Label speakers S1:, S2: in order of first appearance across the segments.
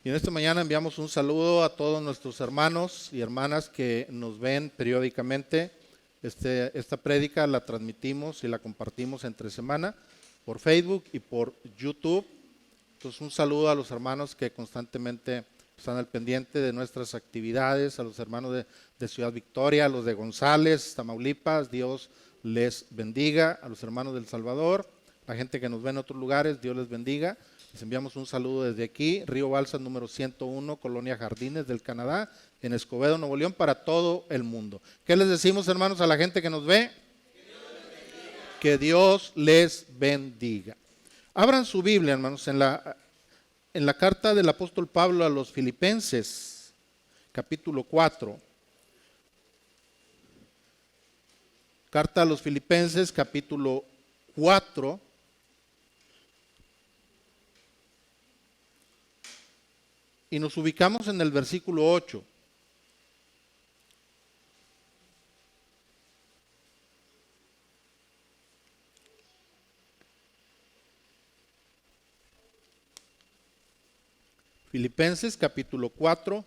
S1: Y en esta mañana enviamos un saludo a todos nuestros hermanos y hermanas que nos ven periódicamente. Esta prédica la transmitimos y la compartimos entre semana por Facebook y por YouTube. Entonces un saludo a los hermanos que constantemente están al pendiente de nuestras actividades, a los hermanos de Ciudad Victoria, a los de González, Tamaulipas, Dios les bendiga, a los hermanos del Salvador, la gente que nos ve en otros lugares, Dios les bendiga. Les enviamos un saludo desde aquí, Río Balsas número 101, Colonia Jardines del Canadá, en Escobedo, Nuevo León, para todo el mundo. ¿Qué les decimos, hermanos, a la gente que nos ve? Que Dios les bendiga. Abran su Biblia, hermanos, en la carta del apóstol Pablo a los Filipenses, capítulo 4. Carta a los Filipenses, capítulo 4. Y nos ubicamos en el versículo 8. Filipenses capítulo 4,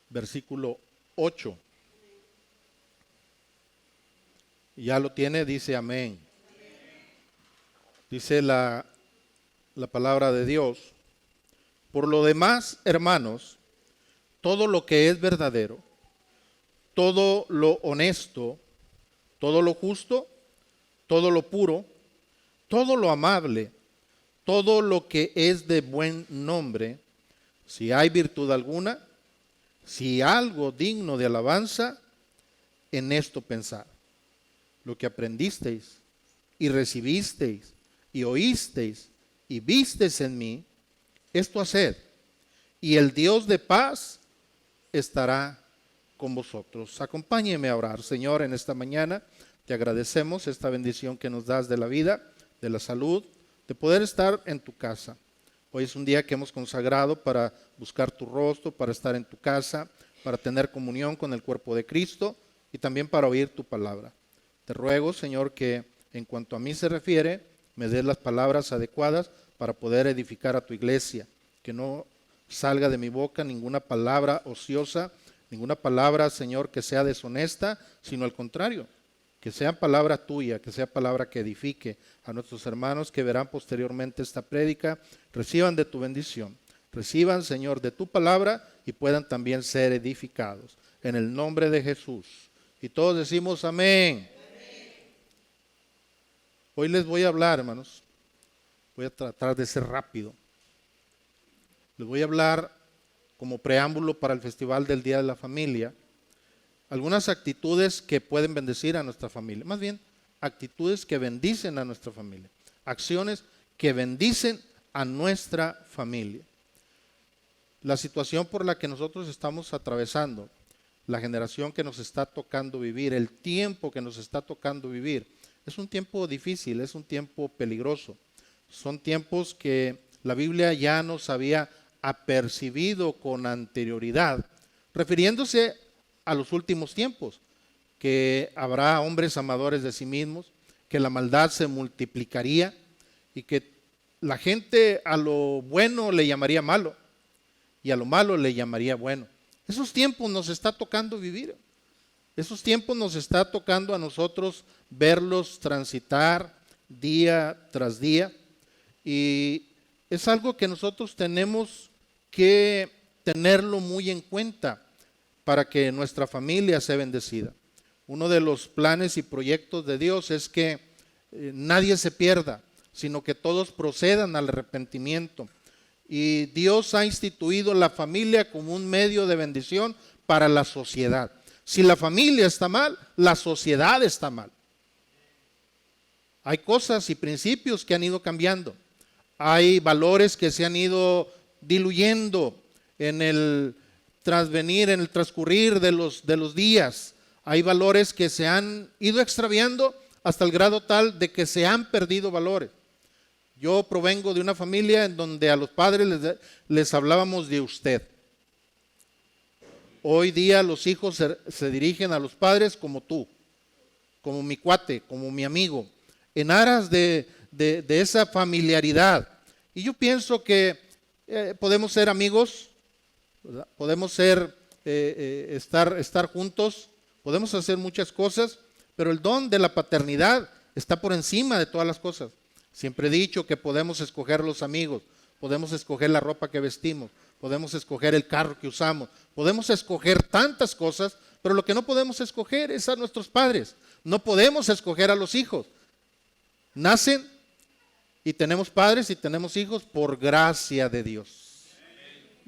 S1: versículo 8. Ya lo tiene, dice amén. Dice la palabra de Dios. Por lo demás, hermanos, todo lo que es verdadero, todo lo honesto, todo lo justo, todo lo puro, todo lo amable, todo lo que es de buen nombre, si hay virtud alguna, si algo digno de alabanza, en esto pensad. Lo que aprendisteis y recibisteis y oísteis y visteis en mí, esto haced, y el Dios de paz estará con vosotros. Acompáñeme a orar. Señor, en esta mañana te agradecemos esta bendición que nos das de la vida, de la salud, de poder estar en tu casa. Hoy es un día que hemos consagrado para buscar tu rostro, para estar en tu casa, para tener comunión con el cuerpo de Cristo y también para oír tu palabra. Te ruego, Señor, que en cuanto a mí se refiere, me des las palabras adecuadas para poder edificar a tu iglesia, que no salga de mi boca ninguna palabra ociosa, ninguna palabra, Señor, que sea deshonesta, sino al contrario, que sea palabra tuya, que sea palabra que edifique a nuestros hermanos que verán posteriormente esta prédica, reciban de tu bendición, reciban, Señor, de tu palabra y puedan también ser edificados. En el nombre de Jesús. Y todos decimos amén. Hoy les voy a hablar, hermanos. Voy a tratar de ser rápido. Les voy a hablar como preámbulo para el Festival del Día de la Familia, algunas actitudes que pueden bendecir a nuestra familia. Más bien, actitudes que bendicen a nuestra familia. Acciones que bendicen a nuestra familia. La situación por la que nosotros estamos atravesando, la generación que nos está tocando vivir, el tiempo que nos está tocando vivir, es un tiempo difícil, es un tiempo peligroso. Son tiempos que la Biblia ya nos había apercibido con anterioridad, refiriéndose a los últimos tiempos, que habrá hombres amadores de sí mismos, que la maldad se multiplicaría y que la gente a lo bueno le llamaría malo y a lo malo le llamaría bueno. Esos tiempos nos está tocando vivir. Esos tiempos nos está tocando a nosotros verlos transitar día tras día. Y es algo que nosotros tenemos que tenerlo muy en cuenta para que nuestra familia sea bendecida. Uno de los planes y proyectos de Dios es que nadie se pierda, sino que todos procedan al arrepentimiento. Y Dios ha instituido la familia como un medio de bendición para la sociedad. Si la familia está mal, la sociedad está mal. Hay cosas y principios que han ido cambiando. Hay valores que se han ido diluyendo en el transvenir, en el transcurrir de los días. Hay valores que se han ido extraviando hasta el grado tal de que se han perdido valores. Yo provengo de una familia en donde a los padres les hablábamos de usted. Hoy día los hijos se dirigen a los padres como tú, como mi cuate, como mi amigo, en aras de esa familiaridad. Y yo pienso que podemos ser amigos, ¿verdad? Podemos ser, estar juntos, podemos hacer muchas cosas, pero el don de la paternidad está por encima de todas las cosas. Siempre he dicho que podemos escoger los amigos, podemos escoger la ropa que vestimos, podemos escoger el carro que usamos, podemos escoger tantas cosas, pero lo que no podemos escoger es a nuestros padres. No podemos escoger a los hijos. Nacen y tenemos padres y tenemos hijos por gracia de Dios.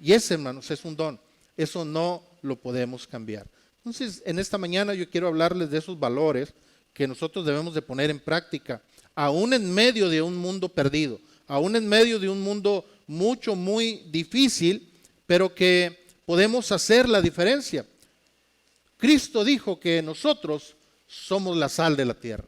S1: Y ese, hermanos, es un don. Eso no lo podemos cambiar. Entonces, en esta mañana yo quiero hablarles de esos valores que nosotros debemos de poner en práctica, aún en medio de un mundo perdido, aún en medio de un mundo muy difícil, pero que podemos hacer la diferencia. Cristo dijo que nosotros somos la sal de la tierra.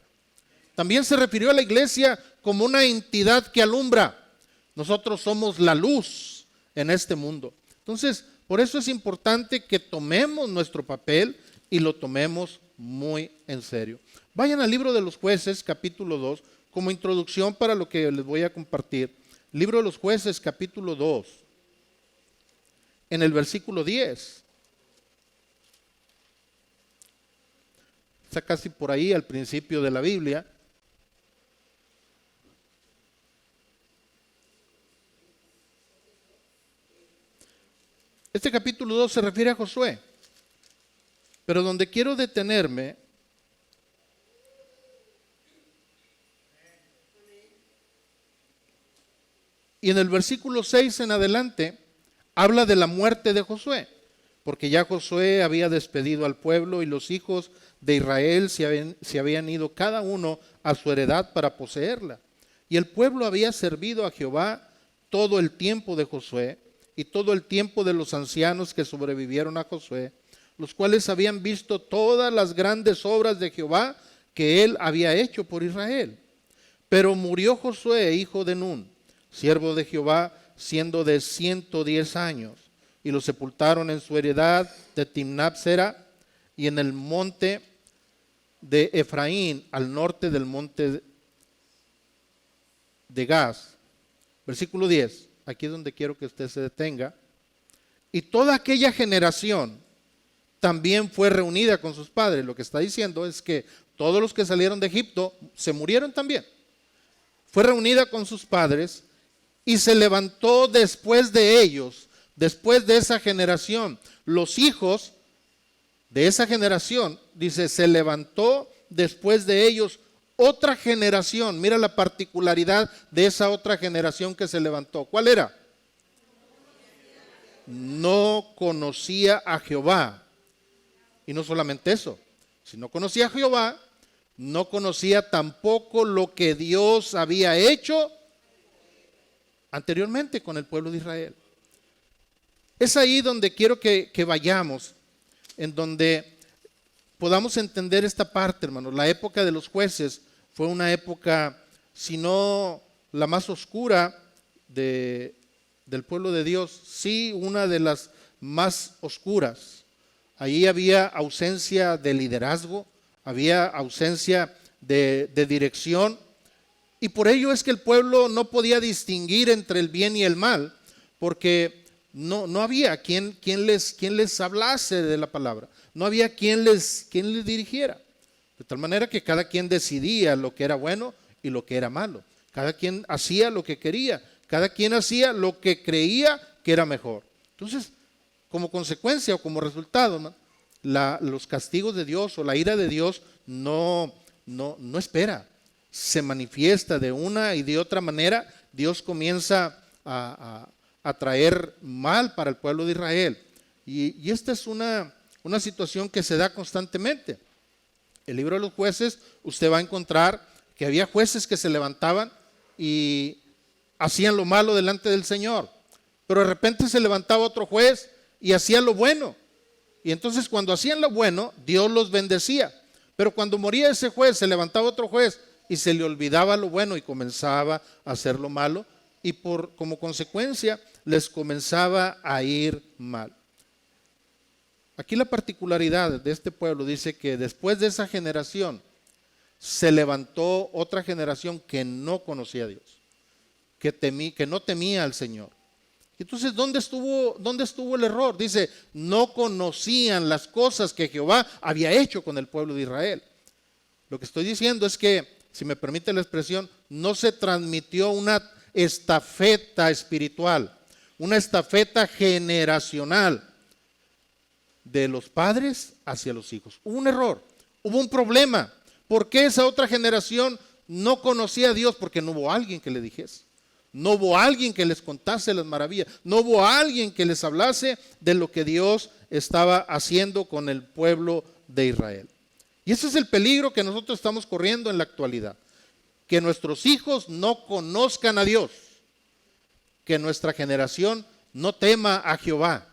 S1: También se refirió a la iglesia como una entidad que alumbra. Nosotros somos la luz en este mundo. Entonces, por eso es importante que tomemos nuestro papel y lo tomemos muy en serio. Vayan al libro de los Jueces, capítulo 2, como introducción para lo que les voy a compartir. Libro de los Jueces, capítulo 2, en el versículo 10. Está casi por ahí al principio de la Biblia. Este capítulo 2 se refiere a Josué, pero donde quiero detenerme y en el versículo 6 en adelante habla de la muerte de Josué, porque ya Josué había despedido al pueblo y los hijos de Israel se habían ido cada uno a su heredad para poseerla. Y el pueblo había servido a Jehová todo el tiempo de Josué y todo el tiempo de los ancianos que sobrevivieron a Josué, los cuales habían visto todas las grandes obras de Jehová que él había hecho por Israel. Pero murió Josué, hijo de Nun, siervo de Jehová, siendo de 110 años, y lo sepultaron en su heredad de Timnat-Sera y en el monte de Efraín, al norte del monte de Gaz. Versículo 10, aquí es donde quiero que usted se detenga. Y toda aquella generación también fue reunida con sus padres. Lo que está diciendo es que todos los que salieron de Egipto se murieron también. Fue reunida con sus padres y se levantó después de ellos, después de esa generación. Los hijos de esa generación, dice, se levantó después de ellos otra generación. Mira la particularidad de esa otra generación que se levantó. ¿Cuál era? No conocía a Jehová. Y no solamente eso, si no conocía a Jehová, no conocía tampoco lo que Dios había hecho anteriormente con el pueblo de Israel. Es ahí donde quiero que vayamos, en donde podamos entender esta parte, hermanos. La época de los jueces fue una época, si no la más oscura del pueblo de Dios, sí una de las más oscuras. Ahí había ausencia de liderazgo, había ausencia de dirección, y por ello es que el pueblo no podía distinguir entre el bien y el mal, porque no había quien les hablase de la palabra, no había quien les dirigiera, de tal manera que cada quien decidía lo que era bueno y lo que era malo, cada quien hacía lo que quería, cada quien hacía lo que creía que era mejor. Entonces, como consecuencia o como resultado, ¿no?, los castigos de Dios o la ira de Dios no espera, se manifiesta de una y de otra manera. Dios comienza a traer mal para el pueblo de Israel, y esta es una situación que se da constantemente. El libro de los Jueces, usted va a encontrar que había jueces que se levantaban y hacían lo malo delante del Señor, pero de repente se levantaba otro juez y hacía lo bueno, y entonces cuando hacían lo bueno, Dios los bendecía. Pero cuando moría ese juez, se levantaba otro juez y se le olvidaba lo bueno y comenzaba a hacer lo malo, y como consecuencia les comenzaba a ir mal. Aquí la particularidad de este pueblo dice que después de esa generación se levantó otra generación que no conocía a Dios, que no temía al Señor, Entonces, ¿dónde estuvo el error? Dice, no conocían las cosas que Jehová había hecho con el pueblo de Israel. Lo que estoy diciendo es que, si me permite la expresión, no se transmitió una estafeta espiritual, una estafeta generacional de los padres hacia los hijos. Hubo un error, hubo un problema. ¿Por qué esa otra generación no conocía a Dios? Porque no hubo alguien que le dijese. No hubo alguien que les contase las maravillas. No hubo alguien que les hablase de lo que Dios estaba haciendo con el pueblo de Israel. Y ese es el peligro que nosotros estamos corriendo en la actualidad. Que nuestros hijos no conozcan a Dios. Que nuestra generación no tema a Jehová.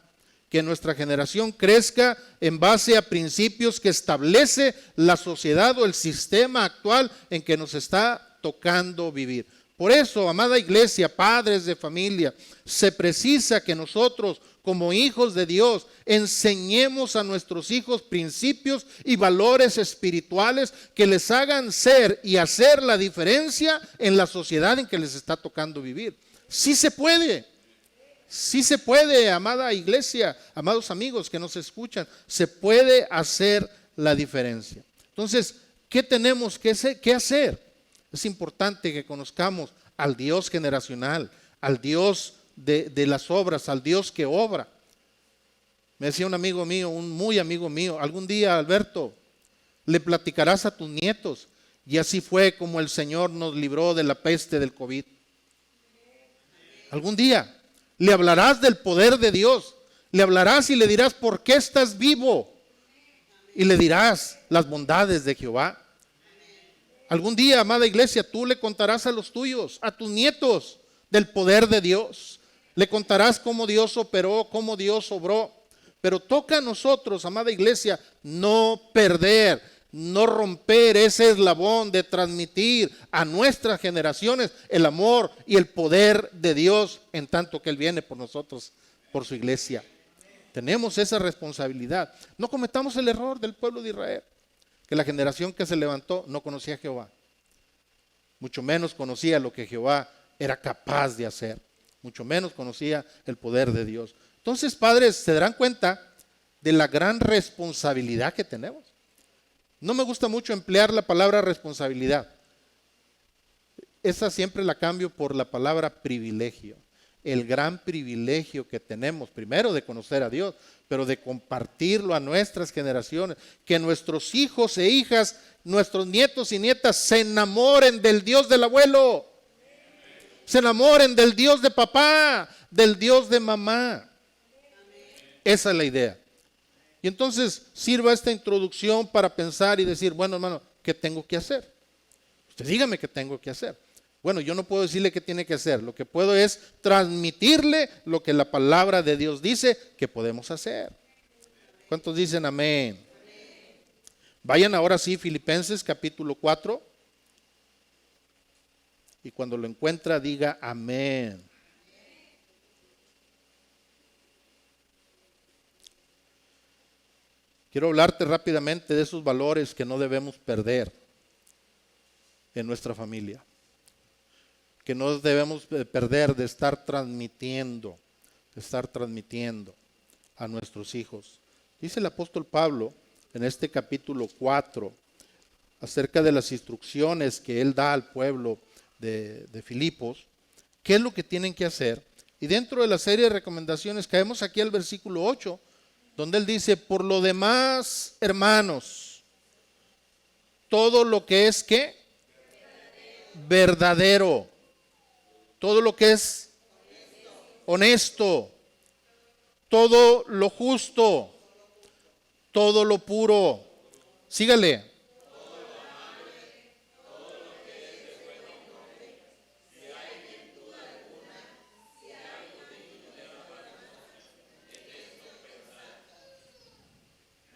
S1: Que nuestra generación crezca en base a principios que establece la sociedad o el sistema actual en que nos está tocando vivir. Por eso, amada iglesia, padres de familia, se precisa que nosotros, como hijos de Dios, enseñemos a nuestros hijos principios y valores espirituales que les hagan ser y hacer la diferencia en la sociedad en que les está tocando vivir. Sí se puede. Sí se puede, amada iglesia, amados amigos que nos escuchan, se puede hacer la diferencia. Entonces, ¿qué tenemos que hacer? Es importante que conozcamos al Dios generacional, al Dios de las obras, al Dios que obra. Me decía un amigo mío, un muy amigo mío, algún día, Alberto, le platicarás a tus nietos. Y así fue como el Señor nos libró de la peste del COVID. Algún día le hablarás del poder de Dios, le hablarás y le dirás por qué estás vivo, y le dirás las bondades de Jehová. Algún día, amada iglesia, tú le contarás a los tuyos, a tus nietos, del poder de Dios. Le contarás cómo Dios operó, cómo Dios obró. Pero toca a nosotros, amada iglesia, no perder, no romper ese eslabón de transmitir a nuestras generaciones el amor y el poder de Dios en tanto que Él viene por nosotros, por su iglesia. Tenemos esa responsabilidad. No cometamos el error del pueblo de Israel, que la generación que se levantó no conocía a Jehová. Mucho menos conocía lo que Jehová era capaz de hacer. Mucho menos conocía el poder de Dios. Entonces, padres, se darán cuenta de la gran responsabilidad que tenemos. No me gusta mucho emplear la palabra responsabilidad. Esa siempre la cambio por la palabra privilegio. El gran privilegio que tenemos, primero de conocer a Dios, pero de compartirlo a nuestras generaciones. Que nuestros hijos e hijas, nuestros nietos y nietas se enamoren del Dios del abuelo. Se enamoren del Dios de papá, del Dios de mamá. Esa es la idea. Y entonces sirva esta introducción para pensar y decir, bueno, hermano, ¿qué tengo que hacer? Usted dígame qué tengo que hacer. Bueno, yo no puedo decirle qué tiene que hacer. Lo que puedo es transmitirle lo que la palabra de Dios dice que podemos hacer. ¿Cuántos dicen amén? Vayan ahora sí, Filipenses capítulo 4. Y cuando lo encuentra, diga amén. Quiero hablarte rápidamente de esos valores que no debemos perder en nuestra familia. Que no debemos perder de estar transmitiendo a nuestros hijos. Dice el apóstol Pablo en este capítulo 4 acerca de las instrucciones que él da al pueblo de Filipos, qué es lo que tienen que hacer. Y dentro de la serie de recomendaciones caemos aquí al versículo 8, donde él dice, por lo demás, hermanos, todo lo que es ¿qué? Verdadero. Todo lo que es honesto, todo lo justo, todo lo puro. Sígale.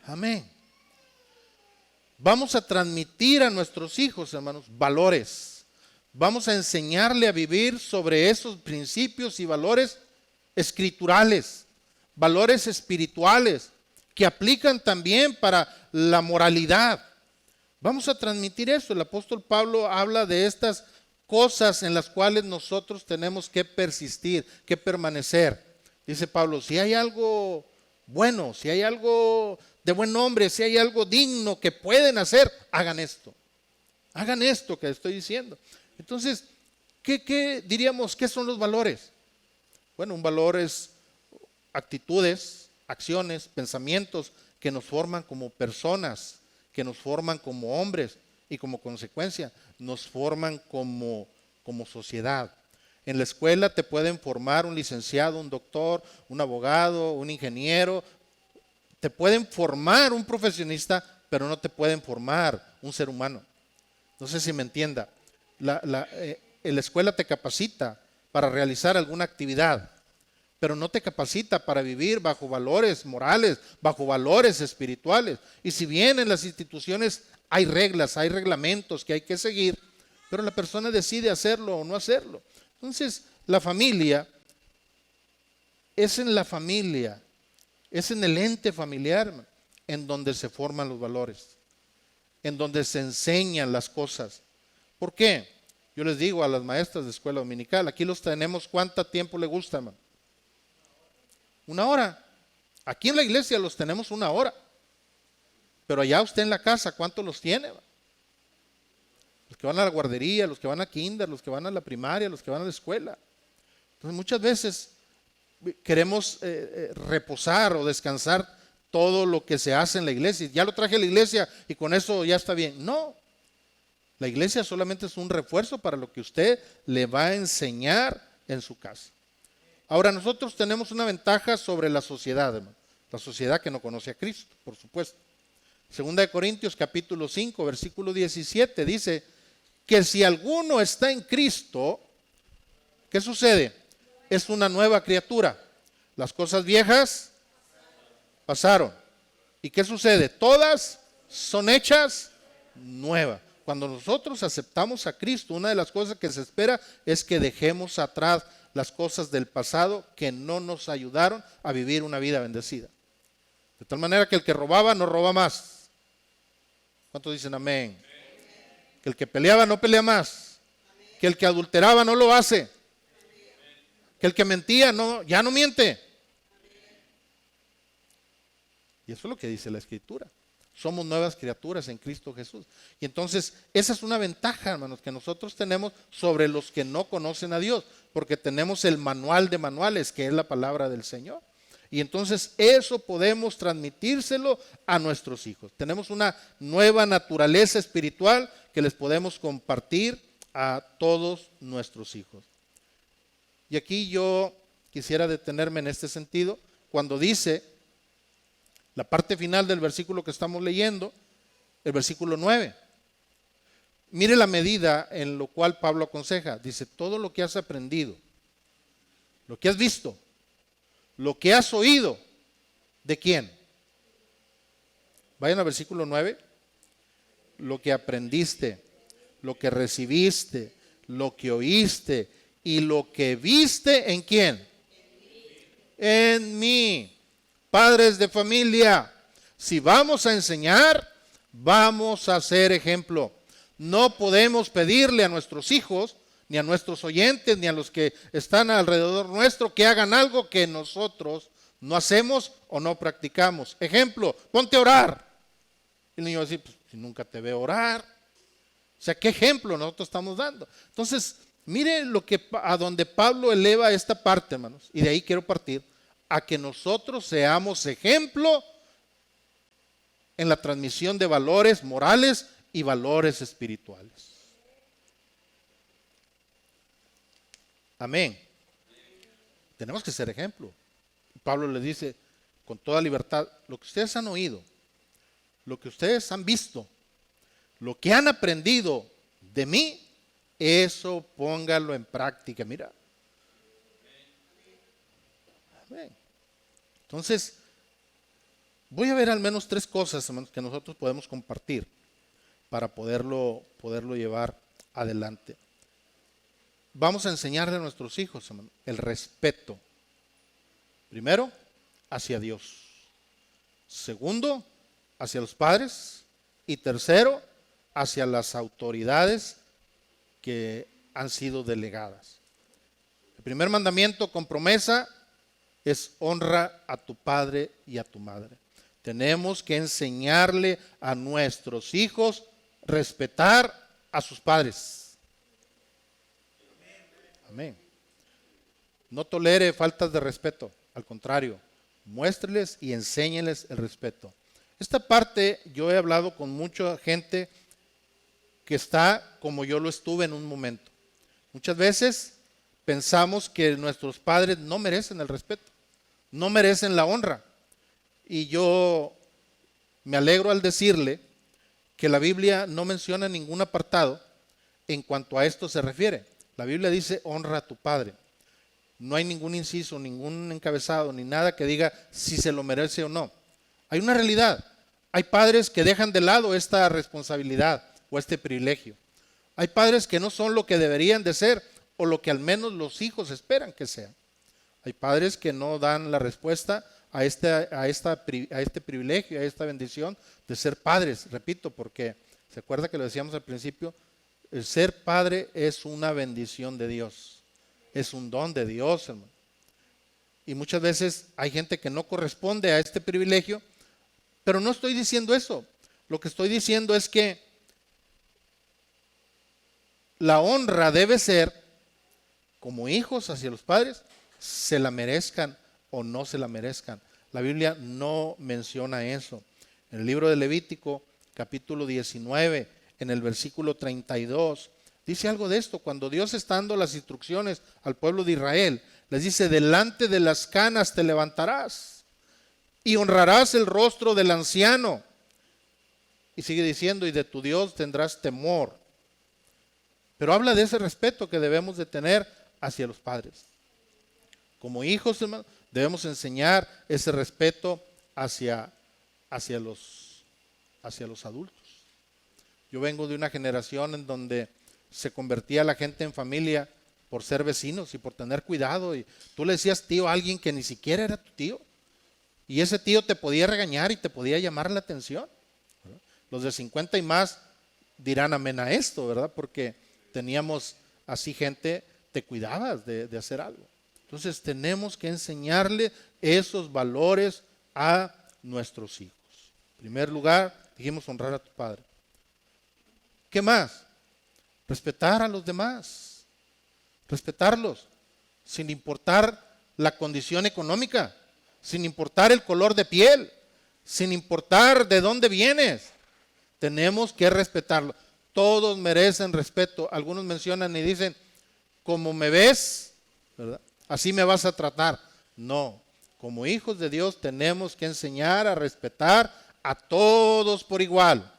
S1: Amén. Vamos a transmitir a nuestros hijos, hermanos, valores. Vamos a enseñarle a vivir sobre esos principios y valores escriturales, valores espirituales, que aplican también para la moralidad. Vamos a transmitir eso. El apóstol Pablo habla de estas cosas en las cuales nosotros tenemos que persistir, que permanecer. Dice Pablo, si hay algo bueno, si hay algo de buen nombre, si hay algo digno que pueden hacer, hagan esto. Hagan esto que estoy diciendo. Entonces, ¿qué diríamos? ¿Qué son los valores? Bueno, un valor es actitudes, acciones, pensamientos que nos forman como personas, que nos forman como hombres y como consecuencia nos forman como sociedad. En la escuela te pueden formar un licenciado, un doctor, un abogado, un ingeniero. Te pueden formar un profesionista, pero no te pueden formar un ser humano. No sé si me entienda. En la escuela te capacita para realizar alguna actividad, pero no te capacita para vivir bajo valores morales, bajo valores espirituales. Y si bien en las instituciones hay reglas, hay reglamentos que hay que seguir, pero la persona decide hacerlo o no hacerlo. Entonces, la familia es en la familia, es en el ente familiar en donde se forman los valores, en donde se enseñan las cosas. ¿Por qué? Yo les digo a las maestras de escuela dominical, aquí los tenemos, ¿cuánto tiempo le gusta, man? 1 hora. Aquí en la iglesia los tenemos 1 hora. Pero allá usted en la casa, ¿cuánto los tiene, man? Los que van a la guardería, los que van a kinder, los que van a la primaria, los que van a la escuela. Entonces muchas veces queremos reposar o descansar todo lo que se hace en la iglesia. Ya lo traje a la iglesia y con eso ya está bien. No, la iglesia solamente es un refuerzo para lo que usted le va a enseñar en su casa. Ahora nosotros tenemos una ventaja sobre la sociedad, hermano. La sociedad que no conoce a Cristo, por supuesto. Segunda de Corintios capítulo 5, versículo 17 dice que si alguno está en Cristo, ¿qué sucede? Es una nueva criatura. Las cosas viejas pasaron. ¿Y qué sucede? Todas son hechas nuevas. Cuando nosotros aceptamos a Cristo, una de las cosas que se espera es que dejemos atrás las cosas del pasado que no nos ayudaron a vivir una vida bendecida. De tal manera que el que robaba no roba más. ¿Cuántos dicen amén? Que el que peleaba no pelea más. Que el que adulteraba no lo hace. Que el que mentía ya no miente. Y eso es lo que dice la Escritura. Somos nuevas criaturas en Cristo Jesús. Y entonces esa es una ventaja, hermanos, que nosotros tenemos sobre los que no conocen a Dios, porque tenemos el manual de manuales, que es la palabra del Señor. Y entonces eso podemos transmitírselo a nuestros hijos. Tenemos una nueva naturaleza espiritual que les podemos compartir a todos nuestros hijos. Y aquí yo quisiera detenerme en este sentido, cuando dice la parte final del versículo que estamos leyendo, el versículo 9. Mire la medida en lo cual Pablo aconseja. Dice, todo lo que has aprendido, lo que has visto, lo que has oído, ¿de quién? Vayan al versículo 9. Lo que aprendiste, lo que recibiste, lo que oíste y lo que viste, ¿en quién? En mí. Padres de familia, si vamos a enseñar, vamos a ser ejemplo. No podemos pedirle a nuestros hijos, ni a nuestros oyentes, ni a los que están alrededor nuestro, que hagan algo que nosotros no hacemos o no practicamos. Ejemplo, ponte a orar. Y el niño va a decir, pues si nunca te veo orar. O sea, ¿qué ejemplo nosotros estamos dando? Entonces, mire a donde Pablo eleva esta parte, hermanos, y de ahí quiero partir, a que nosotros seamos ejemplo en la transmisión de valores morales y valores espirituales. Amén. Tenemos que ser ejemplo. Pablo le dice con toda libertad, lo que ustedes han oído, lo que ustedes han visto, lo que han aprendido de mí, eso póngalo en práctica. Mira. Amén. Entonces, voy a ver al menos 3 cosas, hermanos, que nosotros podemos compartir para poderlo llevar adelante. Vamos a enseñarle a nuestros hijos, hermanos, el respeto. Primero, hacia Dios. Segundo, hacia los padres. Y tercero, hacia las autoridades han sido delegadas. El primer mandamiento con promesa es honra a tu padre y a tu madre. Tenemos que enseñarle a nuestros hijos respetar a sus padres. Amén. No tolere faltas de respeto, al contrario, muéstreles y enséñeles el respeto. Esta parte yo he hablado con mucha gente que está como yo lo estuve en un momento. Muchas veces pensamos que nuestros padres no merecen el respeto, no merecen la honra. Y yo me alegro al decirle que la Biblia no menciona ningún apartado en cuanto a esto se refiere. La Biblia dice honra a tu padre. No hay ningún inciso, ningún encabezado, ni nada que diga si se lo merece o no. Hay una realidad. Hay padres que dejan de lado esta responsabilidad o este privilegio. Hay padres que no son lo que deberían de ser o lo que al menos los hijos esperan que sean. Hay padres que no dan la respuesta a este privilegio, a esta bendición de ser padres. Repito, porque se acuerda que lo decíamos al principio, el ser padre es una bendición de Dios, es un don de Dios, hermano. Y muchas veces hay gente que no corresponde a este privilegio, pero no estoy diciendo eso. Lo que estoy diciendo es que la honra debe ser, como hijos hacia los padres, se la merezcan o no se la merezcan. La Biblia no menciona eso. En el libro de Levítico, capítulo 19, en el versículo 32, dice algo de esto. Cuando Dios está dando las instrucciones al pueblo de Israel, les dice: delante de las canas te levantarás y honrarás el rostro del anciano. Y sigue diciendo: y de tu Dios tendrás temor. Pero habla de ese respeto que debemos de tener hacia los padres. Como hijos, hermano, debemos enseñar ese respeto hacia los adultos. Yo vengo de una generación en donde se convertía la gente en familia por ser vecinos y por tener cuidado. Y tú le decías tío a alguien que ni siquiera era tu tío. Y ese tío te podía regañar y te podía llamar la atención. ¿Verdad? Los de 50 y más dirán amén a esto, ¿verdad? Porque teníamos así gente, te cuidabas de hacer algo. Entonces tenemos que enseñarle esos valores a nuestros hijos. En primer lugar, dijimos honrar a tu padre. ¿Qué más? Respetar a los demás. Respetarlos, sin importar la condición económica, sin importar el color de piel, sin importar de dónde vienes. Tenemos que respetarlo. Todos merecen respeto. Algunos mencionan y dicen: como me ves, ¿verdad?, así me vas a tratar. No, como hijos de Dios tenemos que enseñar a respetar a todos por igual.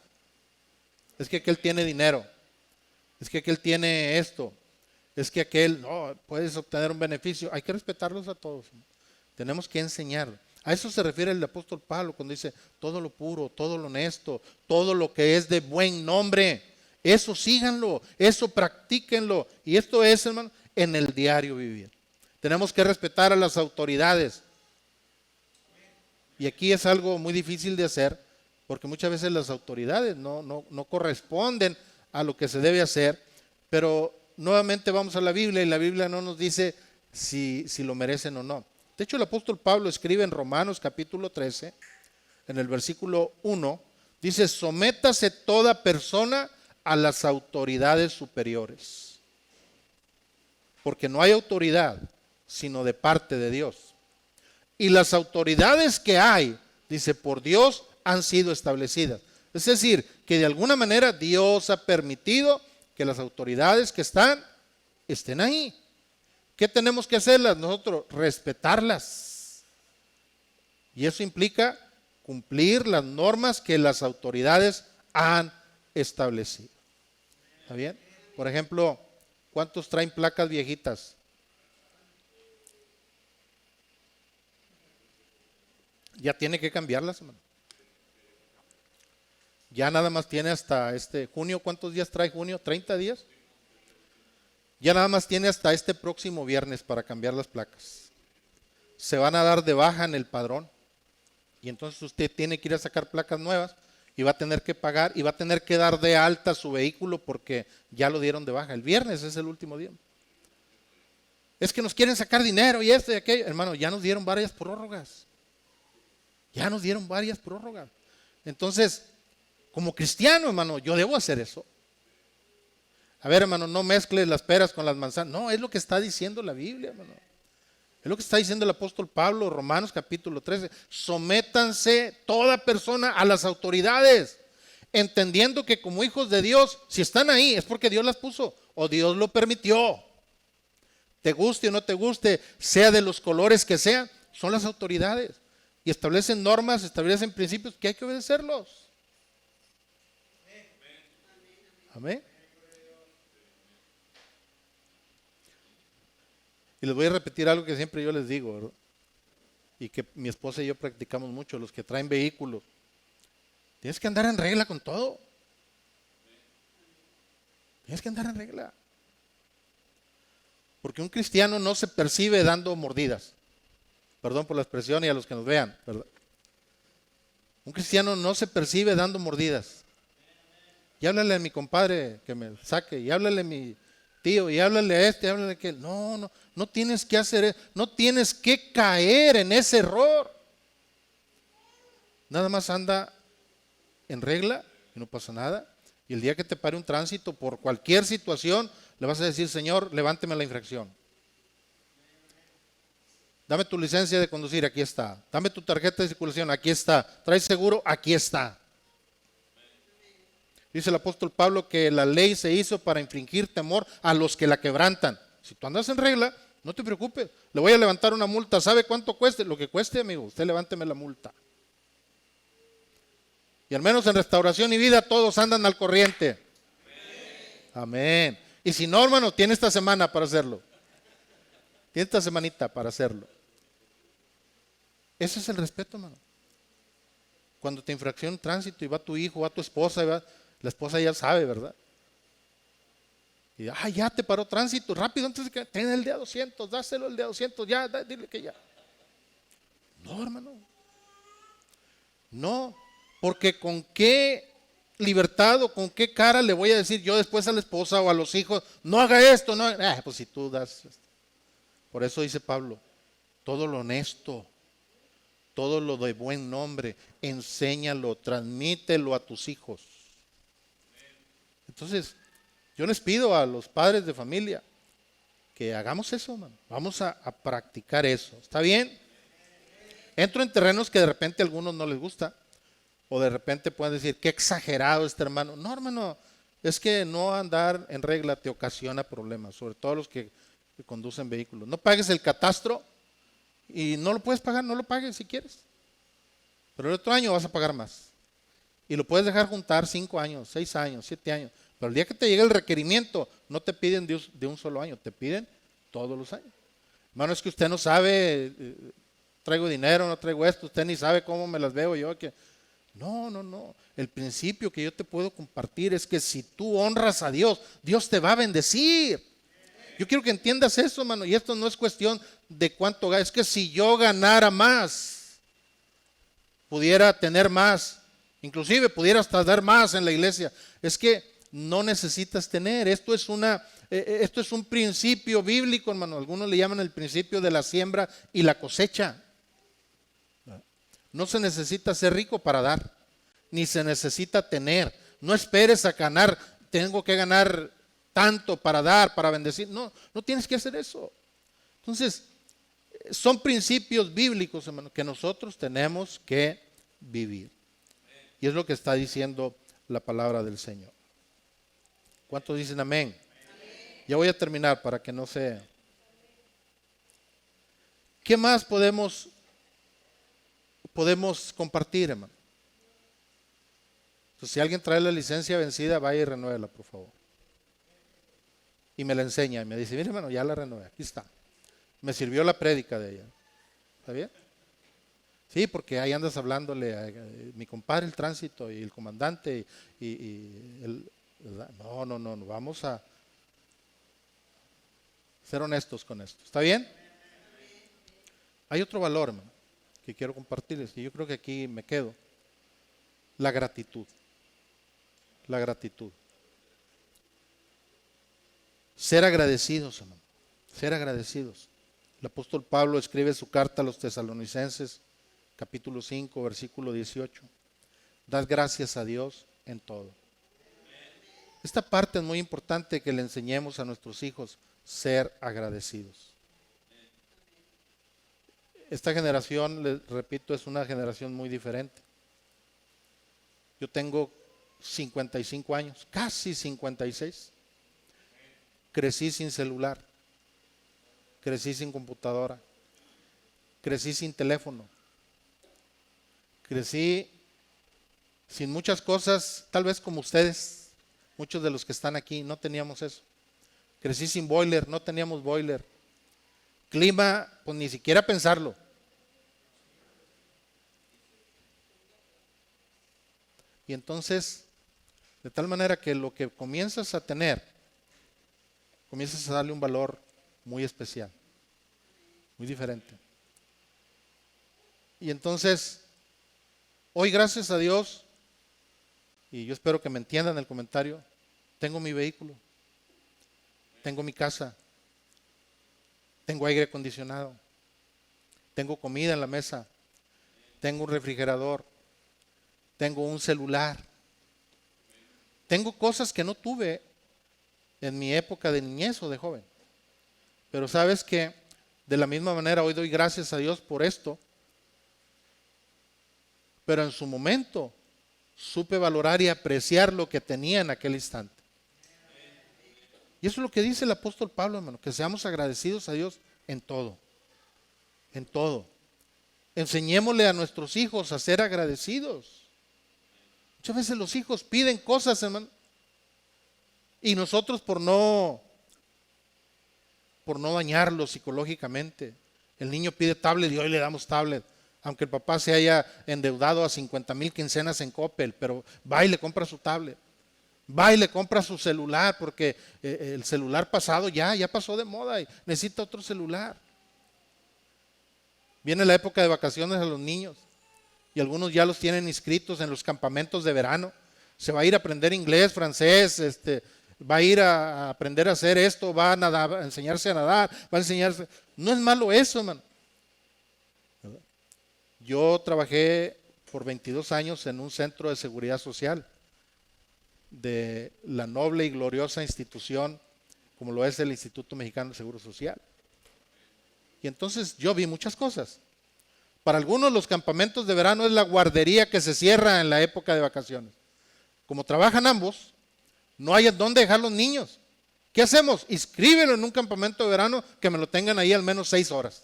S1: Es que aquel tiene dinero, es que aquel tiene esto, es que aquel, no, puedes obtener un beneficio. Hay que respetarlos a todos. Tenemos que enseñar. A eso se refiere el apóstol Pablo cuando dice: todo lo puro, todo lo honesto, todo lo que es de buen nombre, eso síganlo, eso practíquenlo. Y esto es, hermano, en el diario vivir. Tenemos que respetar a las autoridades. Y aquí es algo muy difícil de hacer, porque muchas veces las autoridades no corresponden a lo que se debe hacer. Pero nuevamente vamos a la Biblia y la Biblia no nos dice si lo merecen o no. De hecho, el apóstol Pablo escribe en Romanos capítulo 13, en el versículo 1, dice: sométase toda persona a las autoridades superiores, porque no hay autoridad sino de parte de Dios. Y las autoridades que hay, dice, por Dios han sido establecidas. Es decir, que de alguna manera Dios ha permitido que las autoridades que estén ahí. ¿Qué tenemos que hacerlas nosotros? Respetarlas. Y eso implica cumplir las normas que las autoridades han establecido. ¿Está bien? Por ejemplo, ¿cuántos traen placas viejitas? Ya tiene que cambiarlas, hermano. Ya nada más tiene hasta junio. ¿Cuántos días trae junio? ¿30 días? Ya nada más tiene hasta este próximo viernes para cambiar las placas. Se van a dar de baja en el padrón. Y entonces usted tiene que ir a sacar placas nuevas y va a tener que pagar y va a tener que dar de alta su vehículo porque ya lo dieron de baja. El viernes es el último día. Es que nos quieren sacar dinero y esto y aquello. Hermano, ya nos dieron varias prórrogas. Ya nos dieron varias prórrogas. Entonces, como cristiano, hermano, yo debo hacer eso. A ver, hermano, no mezcles las peras con las manzanas. No, es lo que está diciendo la Biblia, hermano. Es lo que está diciendo el apóstol Pablo, Romanos capítulo 13. Sométanse toda persona a las autoridades, entendiendo que como hijos de Dios, si están ahí es porque Dios las puso o Dios lo permitió. Te guste o no te guste, sea de los colores que sean, son las autoridades. Y establecen normas, establecen principios que hay que obedecerlos. Amén. Y les voy a repetir algo que siempre yo les digo, ¿verdad? Y que mi esposa y yo practicamos mucho, los que traen vehículos. Tienes que andar en regla con todo. Tienes que andar en regla. Porque un cristiano no se percibe dando mordidas. Perdón por la expresión y a los que nos vean, ¿verdad? Un cristiano no se percibe dando mordidas. Y háblale a mi compadre que me saque, y háblale a mi tío, y háblale a este, y háblale a aquel. No tienes que hacer eso, no tienes que caer en ese error. Nada más anda en regla y no pasa nada. Y el día que te pare un tránsito por cualquier situación, le vas a decir, Señor, levánteme la infracción. Dame tu licencia de conducir, aquí está. Dame tu tarjeta de circulación, aquí está. ¿Traes seguro? Aquí está. Dice el apóstol Pablo que la ley se hizo para infligir temor a los que la quebrantan. Si tú andas en regla, no te preocupes. Le voy a levantar una multa. ¿Sabe cuánto cueste? Lo que cueste, amigo. Usted levánteme la multa. Y al menos en Restauración y Vida todos andan al corriente. Amén. Y si no, hermano, tiene esta semana para hacerlo. Tiene esta semanita para hacerlo. Ese es el respeto, hermano. Cuando te infracciona un tránsito y va tu hijo, va tu esposa, la esposa ya sabe, ¿verdad? Y ya te paró tránsito, rápido, antes de que ten el de a 200, dáselo el de a 200, dile que ya. No, hermano. No, porque con qué libertad o con qué cara le voy a decir yo después a la esposa o a los hijos, no haga esto, no haga. Pues si tú das. Por eso dice Pablo, todo lo honesto, todo lo de buen nombre, enséñalo, transmítelo a tus hijos. Entonces, yo les pido a los padres de familia que hagamos eso, hermano. Vamos a practicar eso. ¿Está bien? Entro en terrenos que de repente a algunos no les gusta. O de repente pueden decir, qué exagerado este hermano. No, hermano, es que no andar en regla te ocasiona problemas, sobre todo los que conducen vehículos. No pagues el catastro y no lo puedes pagar, no lo pagues si quieres. Pero el otro año vas a pagar más. Y lo puedes dejar juntar 5 años, 6 años, 7 años. Pero el día que te llegue el requerimiento, no te piden de un solo año, te piden todos los años. Hermano, es que usted no sabe, traigo dinero, no traigo esto, usted ni sabe cómo me las veo yo. No. El principio que yo te puedo compartir es que si tú honras a Dios, Dios te va a bendecir. Yo quiero que entiendas eso, hermano. Y esto no es cuestión de cuánto ganas. Es que si yo ganara más, pudiera tener más, inclusive pudiera hasta dar más en la iglesia. Es que no necesitas tener. Esto es un principio bíblico, hermano. Algunos le llaman el principio de la siembra y la cosecha. No se necesita ser rico para dar, ni se necesita tener. No esperes a ganar, tengo que ganar tanto para dar, para bendecir. No tienes que hacer eso. Entonces, son principios bíblicos, hermano, que nosotros tenemos que vivir. Y es lo que está diciendo la palabra del Señor. ¿Cuántos dicen amén? Ya voy a terminar para que no se... ¿Qué más podemos compartir, hermano? Entonces, si alguien trae la licencia vencida, vaya y renuévela, por favor. Y me la enseña y me dice, mire, hermano, ya la renové, aquí está. Me sirvió la prédica de ella. ¿Está bien? Sí, porque ahí andas hablándole a mi compadre el tránsito y el comandante y el... ¿verdad? No, vamos a ser honestos con esto. ¿Está bien? Hay otro valor, hermano, que quiero compartirles, y yo creo que aquí me quedo. la gratitud. La gratitud. Ser agradecidos, hermano. Ser agradecidos. El apóstol Pablo escribe su carta a los Tesalonicenses, capítulo 5, versículo 18. Dad gracias a Dios en todo. Esta parte es muy importante que le enseñemos a nuestros hijos, ser agradecidos. Esta generación, les repito, es una generación muy diferente. Yo tengo 55 años, casi 56. Crecí sin celular, crecí sin computadora, crecí sin teléfono, crecí sin muchas cosas, tal vez como ustedes, muchos de los que están aquí, no teníamos eso. Crecí sin boiler, no teníamos boiler. Clima, pues ni siquiera pensarlo. Y entonces, de tal manera que lo que comienzas a tener, comienzas a darle un valor muy especial, muy diferente. Y entonces, hoy gracias a Dios, y yo espero que me entiendan el comentario, tengo mi vehículo, tengo mi casa, tengo aire acondicionado, tengo comida en la mesa, tengo un refrigerador, tengo un celular, tengo cosas que no tuve en mi época de niñez o de joven. Pero sabes que de la misma manera hoy doy gracias a Dios por esto, pero en su momento supe valorar y apreciar lo que tenía en aquel instante. Y eso es lo que dice el apóstol Pablo, hermano, que seamos agradecidos a Dios en todo, en todo. Enseñémosle a nuestros hijos a ser agradecidos. Muchas veces los hijos piden cosas, hermano, y nosotros por no dañarlos psicológicamente. El niño pide tablet y hoy le damos tablet, aunque el papá se haya endeudado a 50,000 quincenas en Coppel, pero va y le compra su tablet. Va y le compra su celular porque el celular pasado ya pasó de moda y necesita otro celular. Viene la época de vacaciones a los niños y algunos ya los tienen inscritos en los campamentos de verano. Se va a ir a aprender inglés, francés, va a ir a aprender a hacer esto, va a nadar, a enseñarse a nadar, va a enseñarse. No es malo eso, hermano. Yo trabajé por 22 años en un centro de seguridad social de la noble y gloriosa institución como lo es el Instituto Mexicano de Seguro Social. Y entonces yo vi muchas cosas. Para algunos los campamentos de verano es la guardería que se cierra en la época de vacaciones. Como trabajan ambos, no hay dónde dejar los niños. ¿Qué hacemos? Inscríbelo en un campamento de verano que me lo tengan ahí al menos 6 horas.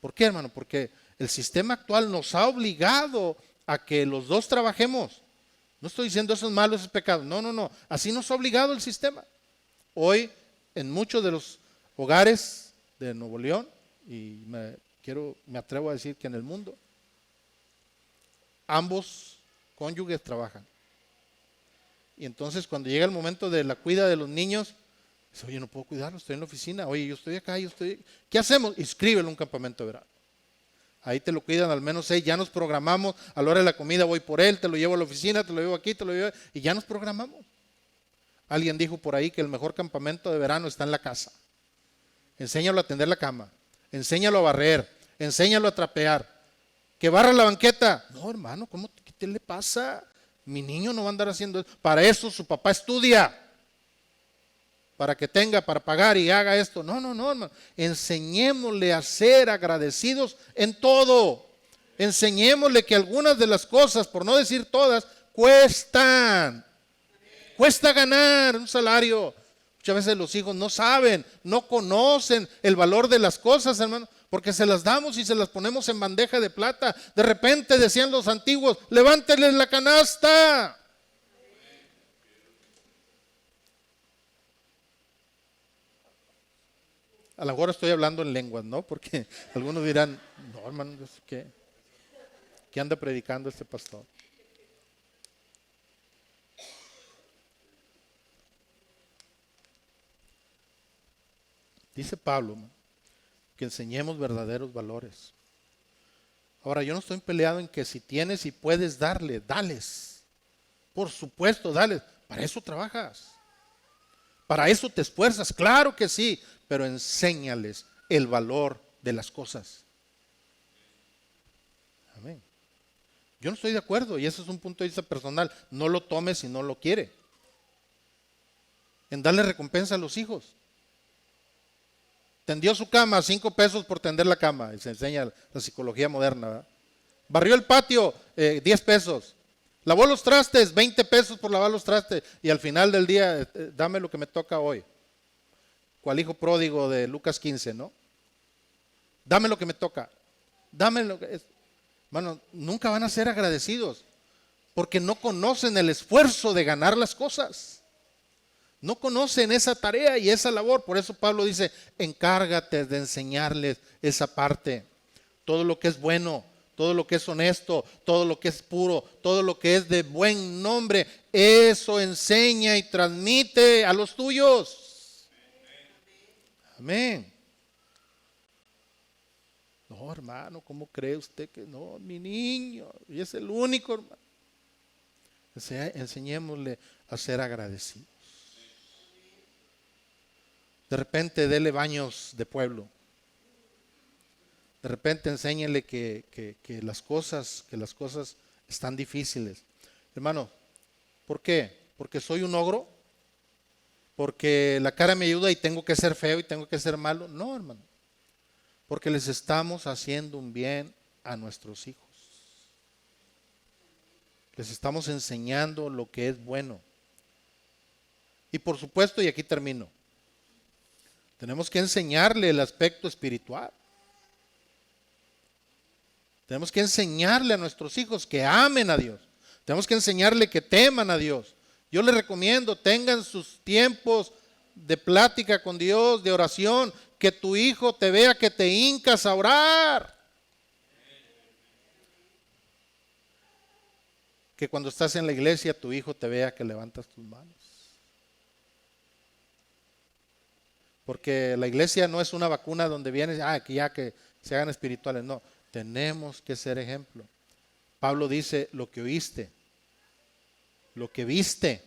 S1: ¿Por qué, hermano? Porque el sistema actual nos ha obligado a que los dos trabajemos. No estoy diciendo eso es malo, eso es pecado. No. Así nos ha obligado el sistema. Hoy, en muchos de los hogares de Nuevo León, y me atrevo a decir que en el mundo, ambos cónyuges trabajan. Y entonces cuando llega el momento de la cuida de los niños, dice, oye, no puedo cuidarlos, estoy en la oficina, oye, yo estoy acá, ¿qué hacemos? Inscríbelo en un campamento de verano. Ahí te lo cuidan al menos 6, ya nos programamos, a la hora de la comida voy por él, te lo llevo a la oficina, te lo llevo aquí, te lo llevo, y ya nos programamos. Alguien dijo por ahí que el mejor campamento de verano está en la casa. Enséñalo a tender la cama, enséñalo a barrer, enséñalo a trapear, que barra la banqueta. No, hermano, ¿qué te le pasa? Mi niño no va a andar haciendo eso. Para eso su papá estudia, para que tenga, para pagar y haga esto. No, hermano. Enseñémosle a ser agradecidos en todo. Enseñémosle que algunas de las cosas, por no decir todas, cuestan. Cuesta ganar un salario. Muchas veces los hijos no saben, no conocen el valor de las cosas, hermano, porque se las damos y se las ponemos en bandeja de plata. De repente decían los antiguos, levántenles la canasta. A lo mejor estoy hablando en lenguas, ¿no? Porque algunos dirán, no, hermano, ¿qué anda predicando este pastor? Dice Pablo que enseñemos verdaderos valores. Ahora, yo no estoy peleado en que si tienes y puedes darle, dales. Por supuesto, dales. Para eso trabajas. Para eso te esfuerzas. Claro que sí. Pero enséñales el valor de las cosas. Amén. Yo no estoy de acuerdo y ese es un punto de vista personal. No lo tomes si no lo quiere. En darle recompensa a los hijos. Tendió su cama, 5 pesos por tender la cama. Y se enseña la psicología moderna, ¿verdad? Barrió el patio, 10 pesos. Lavó los trastes, 20 pesos por lavar los trastes. Y al final del día, dame lo que me toca hoy. ¿Cuál hijo pródigo de Lucas 15, no? Dame lo que me toca. Dame lo que es. Hermano, nunca van a ser agradecidos porque no conocen el esfuerzo de ganar las cosas. No conocen esa tarea y esa labor. Por eso Pablo dice, encárgate de enseñarles esa parte. Todo lo que es bueno, todo lo que es honesto, todo lo que es puro, todo lo que es de buen nombre, eso enseña y transmite a los tuyos. Amén. No, hermano, ¿cómo cree usted que no? Mi niño, y es el único, hermano. Enseñémosle a ser agradecidos. De repente dele baños de pueblo. De repente enséñele que las cosas están difíciles. Hermano, ¿por qué? ¿Porque soy un ogro? ¿Porque la cara me ayuda y tengo que ser feo y tengo que ser malo? No, hermano. Porque les estamos haciendo un bien a nuestros hijos. Les estamos enseñando lo que es bueno. Y por supuesto, y aquí termino, tenemos que enseñarle el aspecto espiritual. Tenemos que enseñarle a nuestros hijos que amen a Dios. Tenemos que enseñarle que teman a Dios. Yo les recomiendo, tengan sus tiempos de plática con Dios, de oración, que tu hijo te vea que te hincas a orar. Que cuando estás en la iglesia tu hijo te vea que levantas tus manos. Porque la iglesia no es una vacuna donde vienes, que ya que se hagan espirituales. No, tenemos que ser ejemplo. Pablo dice, lo que oíste, lo que viste,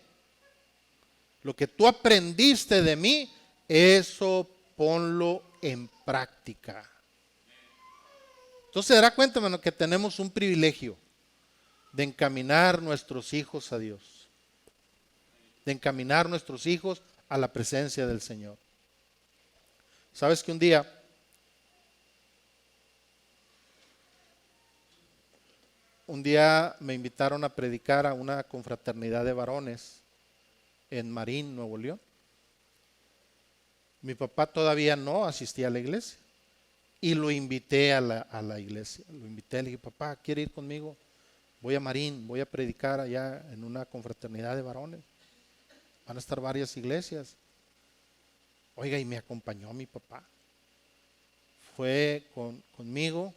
S1: lo que tú aprendiste de mí, eso ponlo en práctica. Entonces se dará cuenta, hermano, que tenemos un privilegio de encaminar nuestros hijos a Dios, de encaminar nuestros hijos a la presencia del Señor. ¿Sabes que un día me invitaron a predicar a una confraternidad de varones en Marín, Nuevo León? Mi papá todavía no asistía a la iglesia y lo invité a la iglesia. Lo invité, le dije, papá, ¿quiere ir conmigo? Voy a Marín, voy a predicar allá en una confraternidad de varones. Van a estar varias iglesias. Oiga, y me acompañó mi papá. Fue conmigo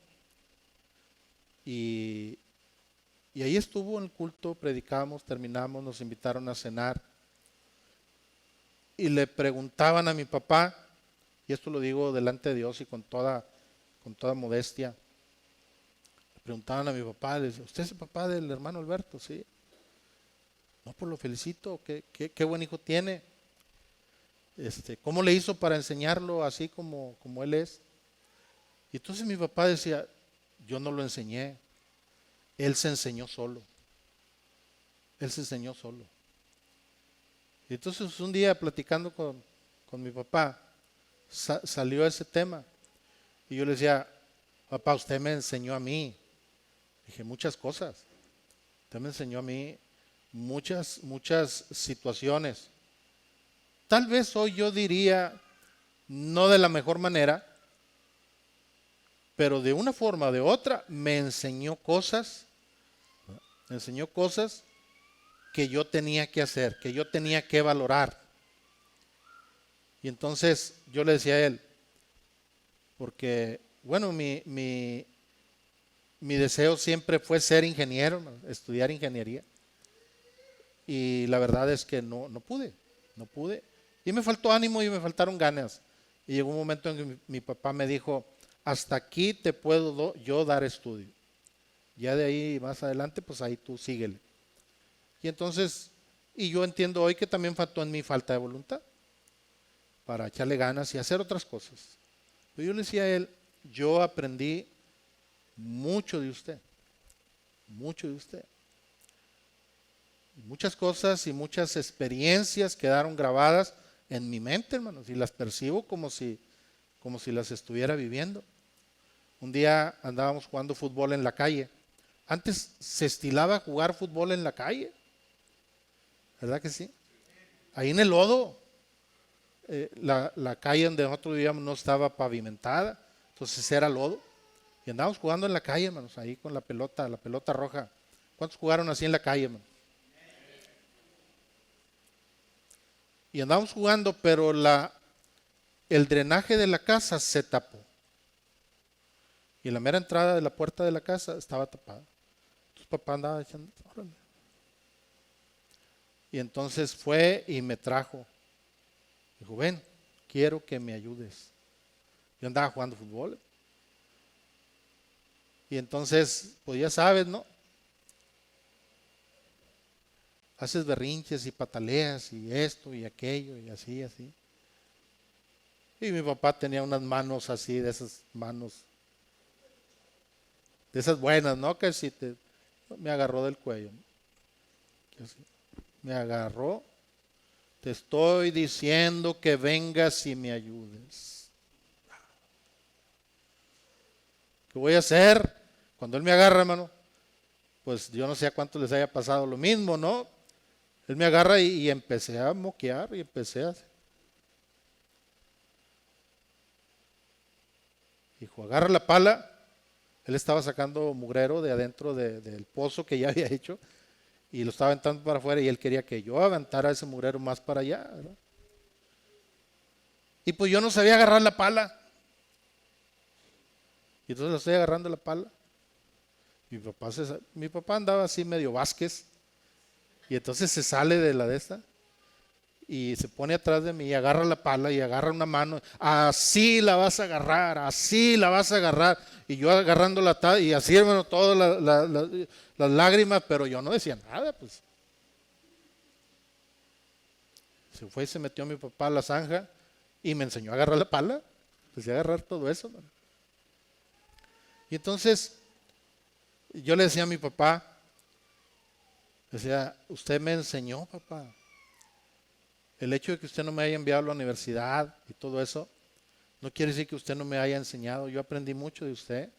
S1: y ahí estuvo en el culto, predicamos, terminamos, nos invitaron a cenar. Y le preguntaban a mi papá, y esto lo digo delante de Dios y con toda modestia, le preguntaban a mi papá, le decía, ¿usted es el papá del hermano Alberto? Sí. No, pues lo felicito, qué buen hijo tiene. ¿Cómo le hizo para enseñarlo así como él es? Y entonces mi papá decía, yo no lo enseñé, él se enseñó solo. Él se enseñó solo. Y entonces un día platicando con mi papá, salió ese tema. Y yo le decía, papá, usted me enseñó a mí. Dije, muchas cosas. Usted me enseñó a mí muchas situaciones. Tal vez hoy yo diría, no de la mejor manera, pero de una forma o de otra me enseñó cosas que yo tenía que hacer, que yo tenía que valorar. Y entonces yo le decía a él, porque bueno, mi deseo siempre fue ser ingeniero, estudiar ingeniería. Y la verdad es que no pude. Y me faltó ánimo y me faltaron ganas. Y llegó un momento en que mi papá me dijo, hasta aquí te puedo yo dar estudio. Ya de ahí más adelante, pues ahí tú síguele. Y entonces, y yo entiendo hoy que también faltó en mí falta de voluntad para echarle ganas y hacer otras cosas. Pero yo le decía a él, yo aprendí mucho de usted, mucho de usted. Muchas cosas y muchas experiencias quedaron grabadas en mi mente, hermanos, y las percibo como si las estuviera viviendo. Un día andábamos jugando fútbol en la calle. Antes se estilaba jugar fútbol en la calle, ¿verdad que sí? Ahí en el lodo, la calle donde nosotros vivíamos no estaba pavimentada, entonces era lodo. Y andábamos jugando en la calle, hermanos, ahí con la pelota roja. ¿Cuántos jugaron así en la calle, hermanos? Y andábamos jugando, pero el drenaje de la casa se tapó. Y la mera entrada de la puerta de la casa estaba tapada. Entonces papá andaba echando, órale. Y entonces fue y me trajo. Dijo, ven, quiero que me ayudes. Yo andaba jugando fútbol. Y entonces, pues ya sabes, ¿no? Haces berrinches y pataleas y esto y aquello y así, así. Y mi papá tenía unas manos así, de esas manos, de esas buenas, ¿no? Que si me agarró del cuello, ¿no? Me agarró, te estoy diciendo que vengas y me ayudes. ¿Qué voy a hacer? Cuando él me agarra, hermano, pues yo no sé a cuánto les haya pasado lo mismo, ¿no? Él me agarra y empecé a moquear y empecé a hacer. Dijo, agarra la pala. Él estaba sacando mugrero de adentro del pozo que ya había hecho y lo estaba aventando para afuera y él quería que yo aventara ese mugrero más para allá, ¿verdad? Y pues yo no sabía agarrar la pala. Y entonces le estoy agarrando la pala. Mi papá andaba así medio Vázquez. Y entonces se sale de la de esta y se pone atrás de mí y agarra la pala y agarra una mano. Así la vas a agarrar, así la vas a agarrar. Y yo agarrando y así, hermano, todas las lágrimas, pero yo no decía nada, pues. Se fue y se metió mi papá a la zanja y me enseñó a agarrar la pala. Empecé a agarrar todo eso, hermano. Y entonces yo le decía a mi papá, decía, usted me enseñó, papá. El hecho de que usted no me haya enviado a la universidad y todo eso, no quiere decir que usted no me haya enseñado. Yo aprendí mucho de usted,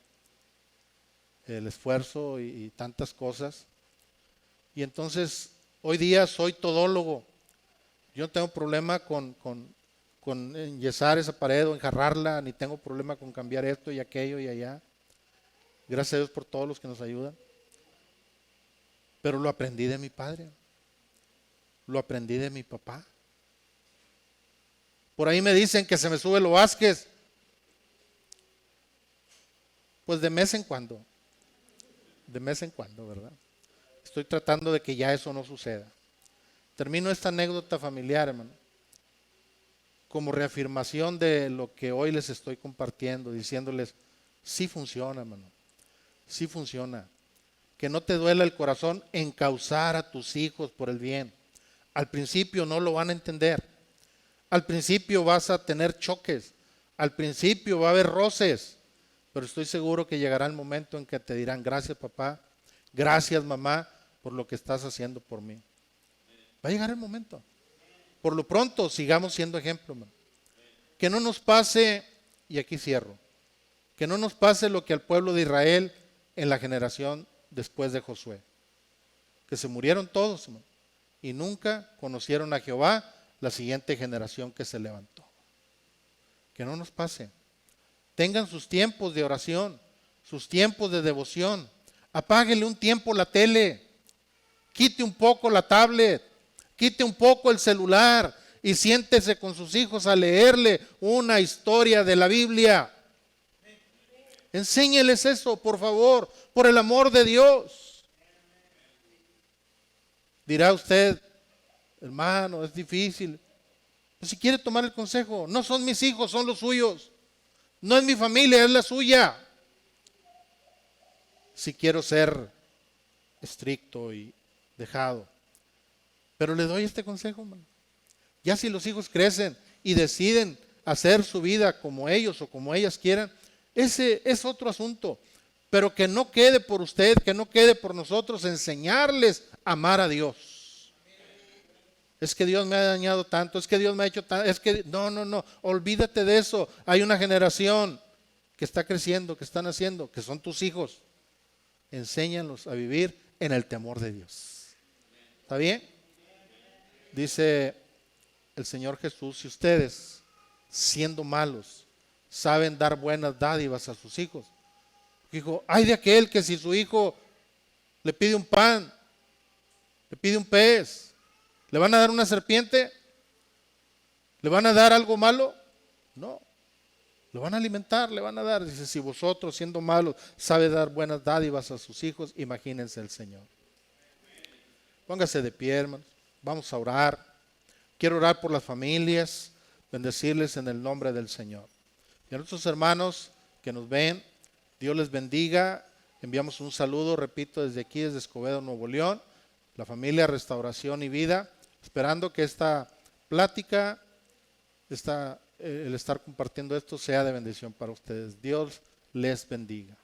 S1: el esfuerzo y tantas cosas. Y entonces, hoy día soy todólogo. Yo no tengo problema con enyesar esa pared o enjarrarla, ni tengo problema con cambiar esto y aquello y allá. Gracias a Dios por todos los que nos ayudan. Pero lo aprendí de mi padre. Lo aprendí de mi papá. Por ahí me dicen que se me sube lo Vázquez. Pues de mes en cuando. De mes en cuando, ¿verdad? Estoy tratando de que ya eso no suceda. Termino esta anécdota familiar, hermano, como reafirmación de lo que hoy les estoy compartiendo, diciéndoles, sí funciona, hermano. Sí funciona. Que no te duela el corazón encauzar a tus hijos por el bien. Al principio no lo van a entender. Al principio vas a tener choques. Al principio va a haber roces. Pero estoy seguro que llegará el momento en que te dirán, gracias papá, gracias mamá por lo que estás haciendo por mí. Va a llegar el momento. Por lo pronto sigamos siendo ejemplo, hermano. Que no nos pase, y aquí cierro, que no nos pase lo que al pueblo de Israel en la generación después de Josué, que se murieron todos, hermano, y nunca conocieron a Jehová la siguiente generación que se levantó. Que no nos pase. Tengan sus tiempos de oración, sus tiempos de devoción. Apáguele un tiempo la tele, quite un poco la tablet, quite un poco el celular y siéntese con sus hijos a leerle una historia de la Biblia. Enséñeles eso, por favor, por el amor de Dios. Dirá usted, hermano, es difícil. Pues si quiere tomar el consejo, no son mis hijos, son los suyos. No es mi familia, es la suya. si quiero ser estricto y dejado. Pero le doy este consejo, hermano. Ya si los hijos crecen y deciden hacer su vida como ellos o como ellas quieran, ese es otro asunto. Pero que no quede por usted, que no quede por nosotros enseñarles a amar a Dios. Es que Dios me ha dañado tanto, es que Dios me ha hecho tanto, es que no, olvídate de eso. Hay una generación que está creciendo, que están haciendo, que son tus hijos. Enséñalos a vivir en el temor de Dios. ¿Está bien? Dice el Señor Jesús, si ustedes, siendo malos, saben dar buenas dádivas a sus hijos. Dijo, ay de aquel que si su hijo le pide un pan, le pide un pez, ¿le van a dar una serpiente? ¿Le van a dar algo malo? No. Lo van a alimentar, le van a dar. Dice, si vosotros siendo malos sabe dar buenas dádivas a sus hijos, imagínense el Señor. Póngase de pie, hermanos. Vamos a orar. Quiero orar por las familias, bendecirles en el nombre del Señor. Y a nuestros hermanos que nos ven, Dios les bendiga. Enviamos un saludo, repito, desde aquí, desde Escobedo, Nuevo León, la familia Restauración y Vida, esperando que esta plática, el estar compartiendo esto sea de bendición para ustedes. Dios les bendiga.